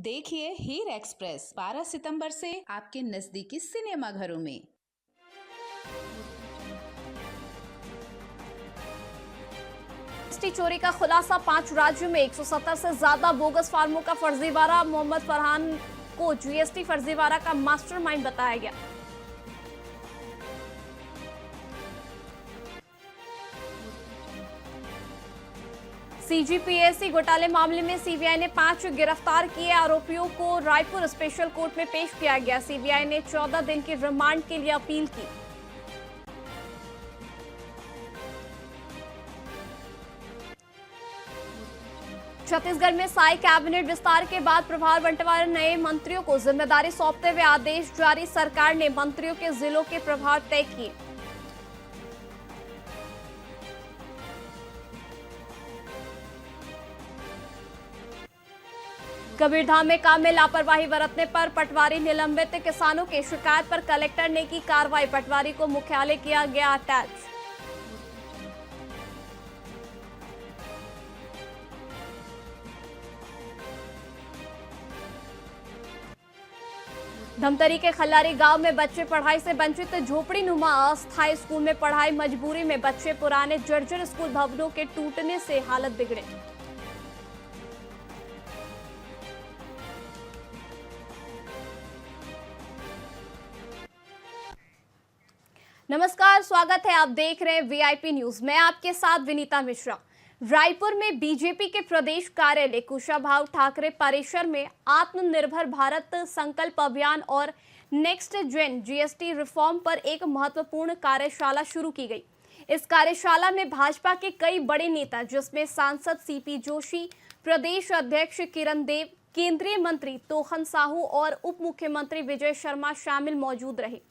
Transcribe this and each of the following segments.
देखिए हीर एक्सप्रेस 12 सितंबर से आपके नजदीकी सिनेमा घरों में। जीएसटी चोरी का खुलासा, 5 राज्यों में 170 से ज्यादा बोगस फार्मों का फर्जीवाड़ा। मोहम्मद फरहान को जीएसटी फर्जीवाड़ा का मास्टरमाइंड बताया गया। सीजीपीएससी घोटाले मामले में सीबीआई ने 5 गिरफ्तार किए आरोपियों को रायपुर स्पेशल कोर्ट में पेश किया गया। सीबीआई ने 14 दिन की रिमांड के लिए अपील की। छत्तीसगढ़ में साई कैबिनेट विस्तार के बाद प्रभार बंटवारा, नए मंत्रियों को जिम्मेदारी सौंपते हुए आदेश जारी। सरकार ने मंत्रियों के जिलों के प्रभार तय किए। कबीरधाम में काम में लापरवाही बरतने पर पटवारी निलंबित। किसानों की शिकायत पर कलेक्टर ने की कार्रवाई। पटवारी को मुख्यालय किया गया अटैच। धमतरी के खल्लारी गांव में बच्चे पढ़ाई से वंचित। झोपड़ी नुमा अस्थायी स्कूल में पढ़ाई मजबूरी में बच्चे। पुराने जर्जर स्कूल भवनों के टूटने से हालत बिगड़े। नमस्कार, स्वागत है। आप देख रहे हैं वीआईपी न्यूज। मैं आपके साथ विनीता मिश्रा। रायपुर में बीजेपी के प्रदेश कार्यालय कुशाभाऊ ठाकरे परिसर में आत्मनिर्भर भारत संकल्प अभियान और नेक्स्ट जेन जीएसटी रिफॉर्म पर एक महत्वपूर्ण कार्यशाला शुरू की गई। इस कार्यशाला में भाजपा के कई बड़े नेता, जिसमें सांसद सीपी जोशी, प्रदेश अध्यक्ष किरण देव, केंद्रीय मंत्री तोहन साहू और उप मुख्यमंत्री विजय शर्मा शामिल मौजूद रहे।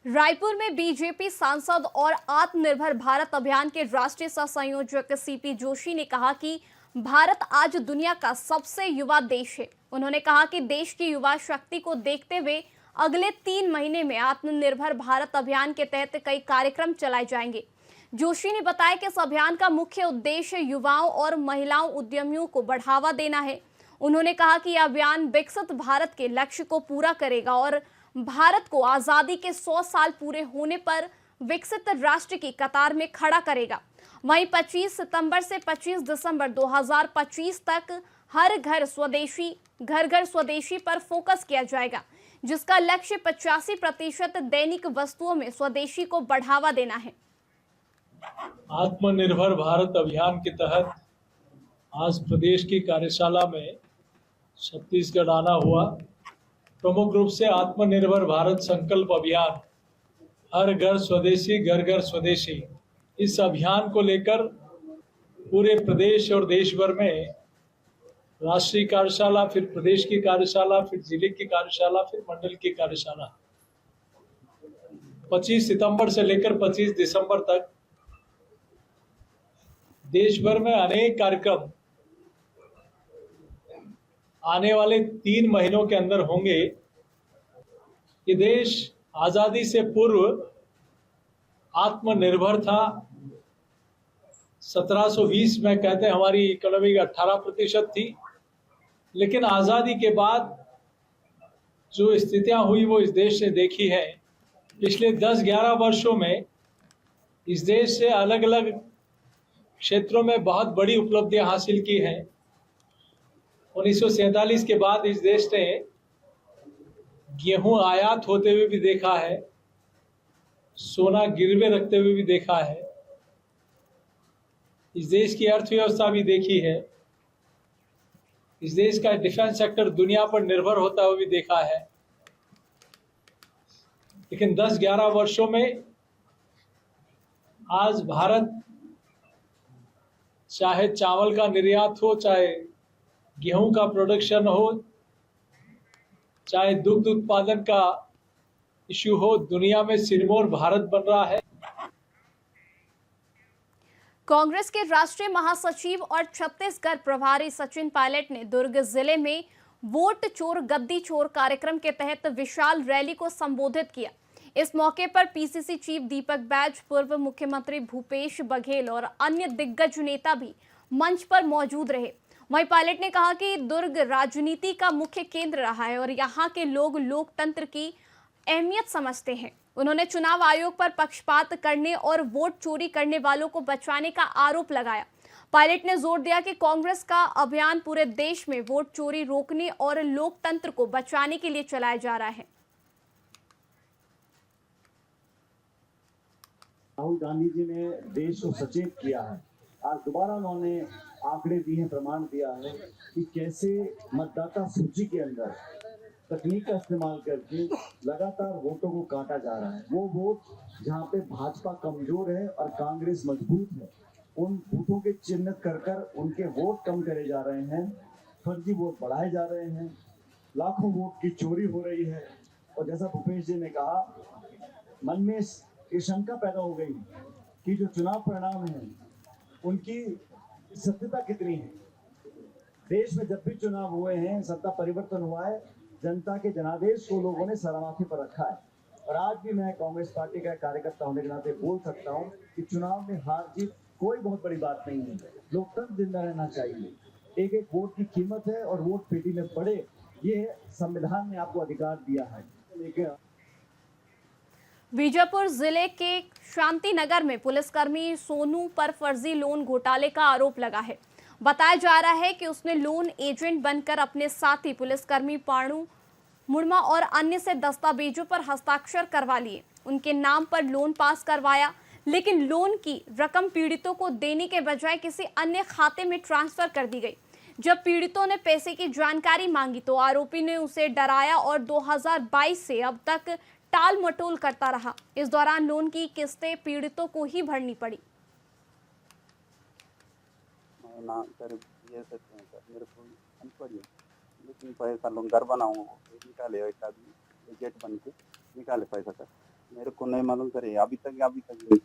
रायपुर में बीजेपी सांसद और आत्मनिर्भर भारत अभियान के राष्ट्रीय सह संयोजक सीपी जोशी ने कहा कि भारत आज दुनिया का सबसे युवा देश है। उन्होंने कहा कि देश की युवा शक्ति को देखते हुए अगले 3 महीने में आत्मनिर्भर भारत अभियान के तहत कई कार्यक्रम चलाए जाएंगे। जोशी ने बताया कि इस अभियान का मुख्य उद्देश्य युवाओं और महिलाओं उद्यमियों को बढ़ावा देना है। उन्होंने कहा कि यह अभियान विकसित भारत के लक्ष्य को पूरा करेगा और भारत को आजादी के 100 साल पूरे होने पर विकसित राष्ट्र की कतार में खड़ा करेगा। वहीं 25 सितंबर से 25 दिसंबर 2025 तक हर घर स्वदेशी पर फोकस किया जाएगा, जिसका लक्ष्य 85% दैनिक वस्तुओं में स्वदेशी को बढ़ावा देना है। आत्मनिर्भर भारत अभियान के तहत आज प्रदेश की कार्यशाला में छत्तीसगढ़ आना हुआ। प्रमुख रूप से आत्मनिर्भर भारत संकल्प अभियान, हर घर स्वदेशी घर घर स्वदेशी, इस अभियान को लेकर पूरे प्रदेश और देश भर में राष्ट्रीय कार्यशाला, फिर प्रदेश की कार्यशाला, फिर जिले की कार्यशाला, फिर मंडल की कार्यशाला 25 सितंबर से लेकर 25 दिसंबर तक देश भर में अनेक कार्यक्रम आने वाले 3 महीनों के अंदर होंगे। ये देश आजादी से पूर्व आत्मनिर्भर था। 1720 में कहते हैं हमारी इकोनॉमी 18% थी, लेकिन आजादी के बाद जो स्थितियां हुई वो इस देश ने देखी है। पिछले 10-11 वर्षों में इस देश से अलग अलग क्षेत्रों में बहुत बड़ी उपलब्धियां हासिल की हैं। 1947 के बाद इस देश ने गेहूं आयात होते हुए भी देखा है, सोना गिरवे रखते हुए भी देखा है, इस देश की अर्थव्यवस्था भी देखी है, इस देश का डिफेंस सेक्टर दुनिया पर निर्भर होता हुआ भी देखा है। लेकिन 10-11 वर्षों में आज भारत चाहे चावल का निर्यात हो, चाहे गेहूं का प्रोडक्शन हो, चाहे दुग्ध उत्पादन का इश्यू हो, दुनिया में सिरमौर भारत बन रहा है। कांग्रेस के राष्ट्रीय महासचिव और छत्तीसगढ़ प्रभारी सचिन पायलट ने दुर्ग जिले में वोट चोर गद्दी चोर कार्यक्रम के तहत विशाल रैली को संबोधित किया। इस मौके पर पीसीसी चीफ दीपक बैज, पूर्व मुख्यमंत्री भूपेश बघेल और अन्य दिग्गज नेता भी मंच पर मौजूद रहे। वहीं पायलट ने कहा कि दुर्ग राजनीति का मुख्य केंद्र रहा है और यहाँ के लोग लोकतंत्र की अहमियत समझते हैं। उन्होंने चुनाव आयोग पर पक्षपात करने और वोट चोरी करने वालों को बचाने का आरोप लगाया। पायलट ने जोर दिया कि कांग्रेस का अभियान पूरे देश में वोट चोरी रोकने और लोकतंत्र को बचाने के लिए चलाया जा रहा है। राहुल गांधी जी ने देश को सचेत किया है। आज दोबारा उन्होंने आंकड़े दिए हैं, प्रमाण दिया है कि कैसे मतदाता सूची के अंदर तकनीक का इस्तेमाल करके लगातार वोटों को काटा जा रहा है। वो वोट जहाँ पे भाजपा कमजोर है और कांग्रेस मजबूत है, उन बूथों के चिन्हित कर कर उनके वोट कम करे जा रहे हैं, फर्जी वोट बढ़ाए जा रहे हैं, लाखों वोट की चोरी हो रही है। और जैसा भूपेश जी ने कहा, मन में ये शंका पैदा हो गई कि जो चुनाव परिणाम है उनकी सत्यता कितनी है। देश में जब भी चुनाव हुए हैं, सत्ता परिवर्तन हुआ है, जनता के जनादेश को लोगों ने सरामाथे पर रखा है। और आज भी मैं कांग्रेस पार्टी का कार्यकर्ता होने के नाते बोल सकता हूं कि चुनाव में हार जीत कोई बहुत बड़ी बात नहीं है। लोकतंत्र जिंदा रहना चाहिए। एक एक वोट की कीमत है और वोट पेटी में पड़े, ये संविधान ने आपको अधिकार दिया है। लेकिन बीजापुर जिले के शांति नगर में पुलिसकर्मी सोनू पर फर्जी लोन घोटाले का आरोप लगा है। बताया जा रहा है कि उसने लोन एजेंट बनकर अपने साथी पुलिसकर्मी पाणु मुर्मा और अन्य से दस्तावेजों पर हस्ताक्षर करवा लिए, उनके नाम पर लोन पास करवाया, लेकिन लोन की रकम पीड़ितों को देने के बजाय किसी अन्य खाते में ट्रांसफर कर दी गई। जब पीड़ितों ने पैसे की जानकारी मांगी तो आरोपी ने उसे डराया और 2022 से अब तक टाल मटोल करता रहा। इस दौरान लोन की किस्तें पीड़ितों को ही भरनी पड़ी। ना सर, ये सकते हैं सर, मेरे को अनपढ़ है, लेकिन पैसा लोन घर बनाऊंगा, निकाले एक आदमी एजेंट बन के निकाले पैसा सर। मेरे को नहीं मालूम सर, अभी तक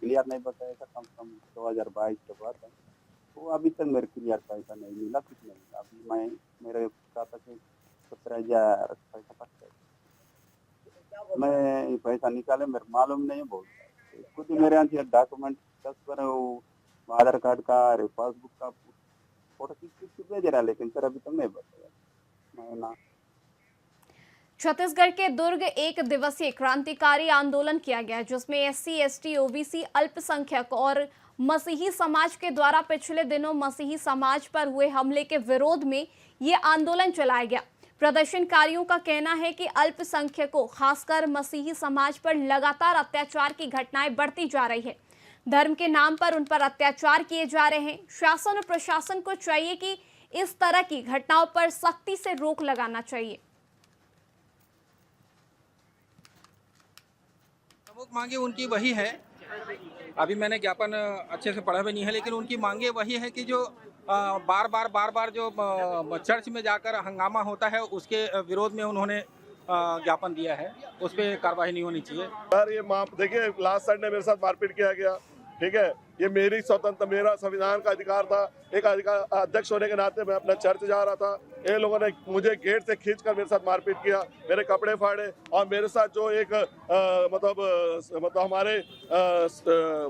क्लियर नहीं बताया सर। कम से कम 2022 के बाद तो अभी तक मेरे क्लियर पैसा नहीं मिला, कुछ नहीं मिला। अभी मैं मेरे खाता से 17,000 पैसा फंस गया। मैं पैसा निकाले, मेरे मालूम नहीं बोलता। खुद ही मेरे यहाँ डॉक्यूमेंट 10 पर आधार कार्ड का और पासबुक का फोटो खींच भेज रहा, लेकिन सर अभी तक नहीं बताया ना। छत्तीसगढ़ के दुर्ग एक दिवसीय क्रांतिकारी आंदोलन किया गया, जिसमें एससी, एसटी, ओबीसी, अल्पसंख्यक और मसीही समाज के द्वारा पिछले दिनों मसीही समाज पर हुए हमले के विरोध में ये आंदोलन चलाया गया। प्रदर्शनकारियों का कहना है कि अल्पसंख्यकों, खासकर मसीही समाज पर लगातार अत्याचार की घटनाएं बढ़ती जा रही है। धर्म के नाम पर उन पर अत्याचार किए जा रहे हैं। शासन और प्रशासन को चाहिए कि इस तरह की घटनाओं पर सख्ती से रोक लगाना चाहिए। प्रमुख मांगे उनकी वही है, अभी मैंने ज्ञापन अच्छे से पढ़ा भी नहीं है, लेकिन उनकी मांगे वही है कि जो बार बार जो चर्च में जाकर हंगामा होता है उसके विरोध में उन्होंने ज्ञापन दिया है, उस पर कार्रवाई नहीं होनी चाहिए। सर ये देखिए, लास्ट संडे मेरे साथ मारपीट किया गया, ठीक है। ये मेरी स्वतंत्र, मेरा संविधान का अधिकार था। एक अध्यक्ष होने के नाते मैं अपना चर्च जा रहा था, ये लोगों ने मुझे गेट से खींचकर मेरे साथ मारपीट किया, मेरे कपड़े फाड़े और मेरे साथ जो एक मतलब हमारे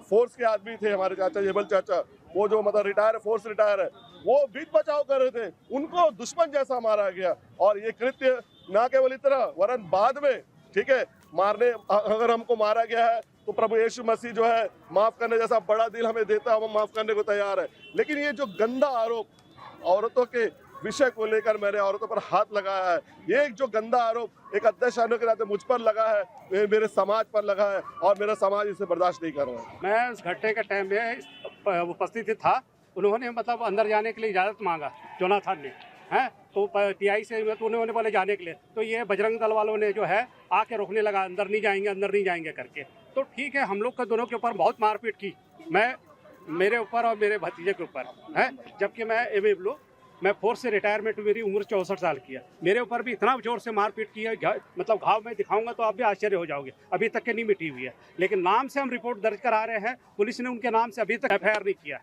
फोर्स के आदमी थे, हमारे चाचा जेबल चाचा, वो जो मतलब रिटायर फोर्स रिटायर है, वो बीच बचाव कर रहे थे, उनको दुश्मन जैसा मारा गया। और ये कृत्य ना केवल इतना वरन बाद में, ठीक है, मारने अगर हमको मारा गया है तो प्रभु यीशु मसीह जो है माफ करने जैसा बड़ा दिल हमें देता है, हम माफ करने को तैयार है। लेकिन ये जो गंदा आरोप औरतों के विषय को लेकर मैंने औरतों पर हाथ लगाया है, ये एक जो गंदा आरोप एक अध्यक्ष होने के नाते मुझ पर लगा है, मेरे समाज पर लगा है और मेरा समाज इसे बर्दाश्त नहीं कर रहा है। मैं उस घटने के टाइम में उपस्थित था। उन्होंने मतलब अंदर जाने के लिए इजाज़त मांगा, जोनाथन ने, हैं, तो टीआई से उन्होंने बोले जाने के लिए, तो ये बजरंग दल वालों ने जो है आके रोकने लगा, अंदर नहीं जाएंगे, अंदर नहीं जाएंगे करके। तो ठीक है, हम लोग का दोनों के ऊपर बहुत मारपीट की। मैं मेरे ऊपर और मेरे भतीजे के ऊपर है, जबकि मैं एमए मैं फोर्स से रिटायरमेंट, मेरी उम्र 64 साल की है। मेरे ऊपर भी इतना जोर से मारपीट की है, मतलब घाव में दिखाऊंगा तो आप भी आश्चर्य हो जाओगे, अभी तक के नहीं मिटी हुई है। लेकिन नाम से हम रिपोर्ट दर्ज करा रहे हैं, पुलिस ने उनके नाम से अभी तक एफआईआर नहीं किया।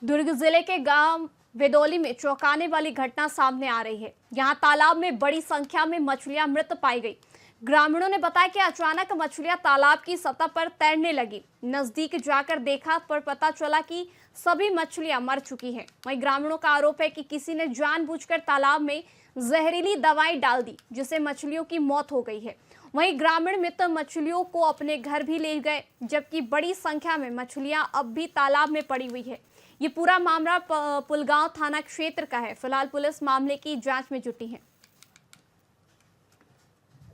दुर्ग जिले के गांव वेदोली में चौंकाने वाली घटना सामने आ रही है। यहां तालाब में बड़ी संख्या में मछलियां मृत पाई गई। ग्रामीणों ने बताया कि अचानक मछलियां तालाब की सतह पर तैरने लगी। नजदीक जाकर देखा पर पता चला कि सभी मछलियां मर चुकी हैं। वहीं ग्रामीणों का आरोप है कि किसी ने जानबूझकर तालाब में जहरीली दवाई डाल दी, जिससे मछलियों की मौत हो गई है। वहीं ग्रामीण मृत मछलियों को अपने घर भी ले गए, जबकि बड़ी संख्या में मछलियां अब भी तालाब में पड़ी हुई है। ये पूरा मामला पुलगांव थाना क्षेत्र का है। फिलहाल पुलिस मामले की जांच में जुटी है।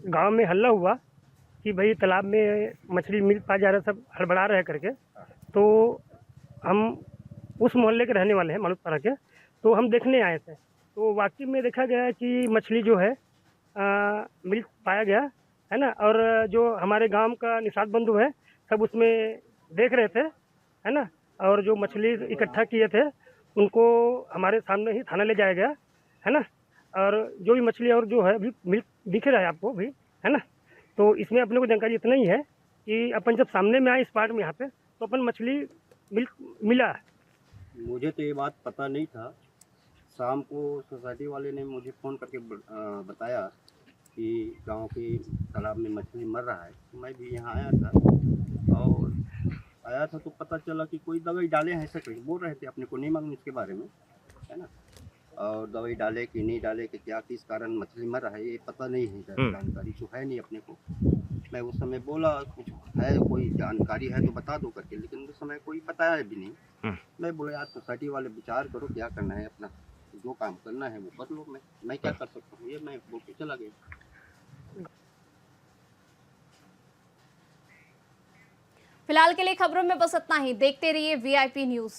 गांव में हल्ला हुआ कि भाई तालाब में मछली मिल पा जा रहा, सब हड़बड़ा रहे करके, तो हम उस मोहल्ले के रहने वाले हैं मालूपारा के, तो हम देखने आए थे। तो वाकई में देखा गया कि मछली जो है मिल पाया गया है ना, और जो हमारे गांव का निषाद बंधु है सब उसमें देख रहे थे है ना, और जो मछली इकट्ठा किए थे उनको हमारे सामने ही थाना ले जाया गया है ना, और जो भी मछली और जो है अभी मिल दिख रहा है आपको भी है ना। तो इसमें अपने को जानकारी इतना ही है कि अपन जब सामने में आए इस पार्ट में यहाँ पे, तो अपन मछली मिला। मुझे तो ये बात पता नहीं था। शाम को सोसाइटी वाले ने मुझे फ़ोन करके बताया कि गांव के तालाब में मछली मर रहा है। तो मैं भी यहाँ आया था तो पता चला कि कोई दवाई डाले हैं, ऐसा कहीं बोल रहे थे। अपने को नहीं मालूम इसके बारे में है ना, और दवाई डाले कि नहीं डाले कि क्या किस कारण मछली मर रहा है ये पता नहीं है, जानकारी तो है नहीं अपने को। मैं उस समय बोला कुछ है, कोई जानकारी है तो बता दो करके, लेकिन उस समय कोई बताया भी नहीं। मैं बोला यार सोसाइटी वाले विचार करो, क्या करना है, अपना जो काम करना है वो कर लो। मैं क्या कर सकता हूँ, ये मैं बोल के चला गया। फिलहाल के लिए खबरों में बस इतना ही। देखते रहिए VIP न्यूज़।